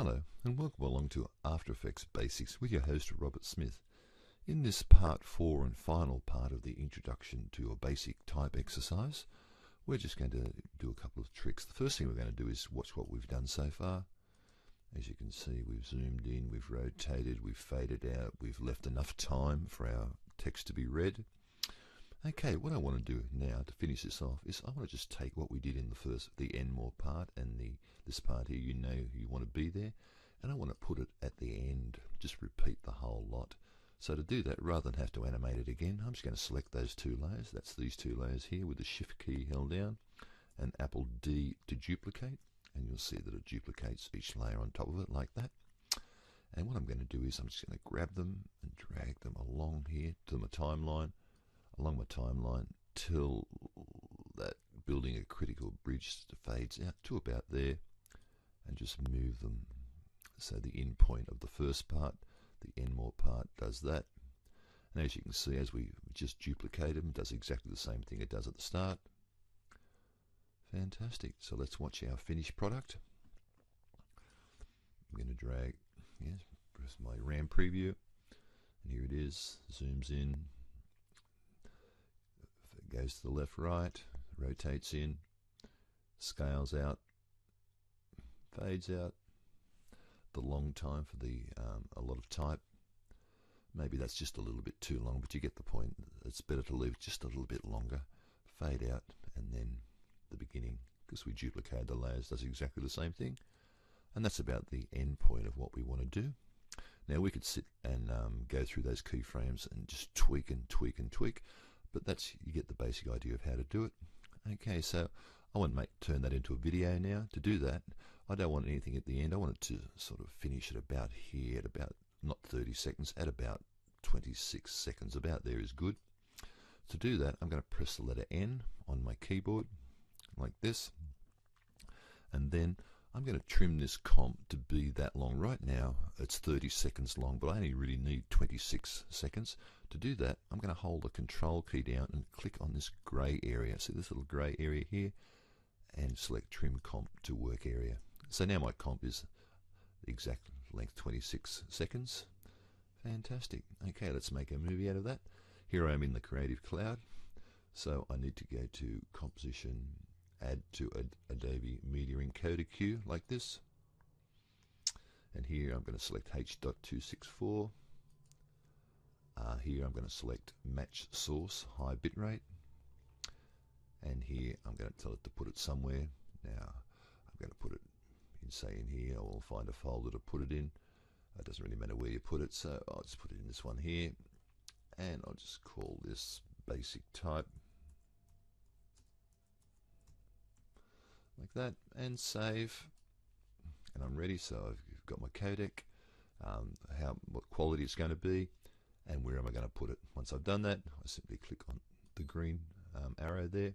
Hello and welcome along to After Effects Basics with your host Robert Smith. In this part 4 and final part of the introduction to a basic type exercise, we're just going to do a couple of tricks. The first thing we're going to do is watch what we've done so far. As you can see, we've zoomed in, we've rotated, we've faded out, we've left enough time for our text to be read. Okay, what I want to do now to finish this off is I want to just take what we did in the Enmore part and this part here, you want to be there, and I want to put it at the end. Just repeat the whole lot. So to do that, rather than have to animate it again, I'm just going to select those two layers. That's these two layers here with the Shift key held down and Apple D to duplicate, and you'll see that it duplicates each layer on top of it like that. And what I'm going to do is I'm just going to grab them and drag them along here to my timeline, along my timeline till that building a critical bridge fades out to about there, and just move them so the end point of the first part, the Enmore part, does that. And as you can see, as we just duplicate them, it does exactly the same thing it does at the start. Fantastic. So let's watch our finished product. I'm going to drag, press my RAM preview, and here it is. Zooms in, goes to the left, right, rotates in, scales out, fades out. The long time for a lot of type. Maybe that's just a little bit too long, but you get the point. It's better to leave just a little bit longer. Fade out, and then the beginning, because we duplicated the layers, does exactly the same thing. And that's about the end point of what we want to do. Now we could sit and go through those keyframes and just tweak and tweak and tweak, but you get the basic idea of how to do it. Okay, so I want to turn that into a video now. To do that, I don't want anything at the end. I want it to sort of finish at about here, at about, not 30 seconds, at about 26 seconds. About there is good. To do that, I'm going to press the letter N on my keyboard, like this. And then I'm going to trim this comp to be that long. Right now, it's 30 seconds long, but I only really need 26 seconds. To do that, I'm going to hold the Control key down and click on this grey area. See this little grey area here? And select Trim Comp to Work Area. So now my comp is the exact length, 26 seconds. Fantastic. Okay, let's make a movie out of that. Here I am in the Creative Cloud. So I need to go to Composition, Add to Adobe Media Encoder Queue, like this. And here I'm going to select H.264. Here I'm going to select Match Source, High Bitrate. And here I'm going to tell it to put it somewhere. Now I'm going to put it in here. I will find a folder to put it in. It doesn't really matter where you put it, so I'll just put it in this one here, and I'll just call this Basic Type, like that, and save. And I'm ready. So I've got my codec, what quality it's going to be, and where am I going to put it. Once I've done that, I simply click on the green arrow there,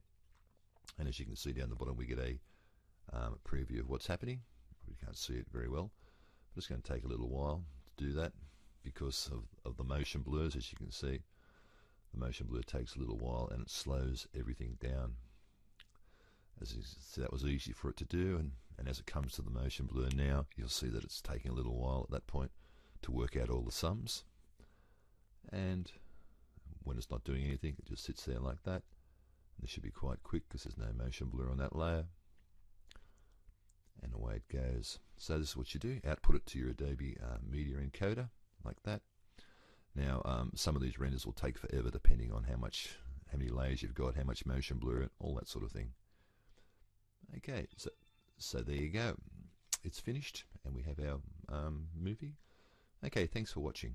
and as you can see down the bottom, we get a preview of what's happening. You can't see it very well, but it's going to take a little while to do that because of the motion blurs. As you can see, the motion blur takes a little while and it slows everything down. As you see, that was easy for it to do, and as it comes to the motion blur now, you'll see that it's taking a little while at that point to work out all the sums. And when it's not doing anything, it just sits there like that. And this should be quite quick because there's no motion blur on that layer. And away it goes. So this is what you do. Output it to your Adobe Media Encoder, like that. Now, some of these renders will take forever depending on how many layers you've got, how much motion blur, all that sort of thing. Okay, so there you go. It's finished, and we have our movie. Okay, thanks for watching.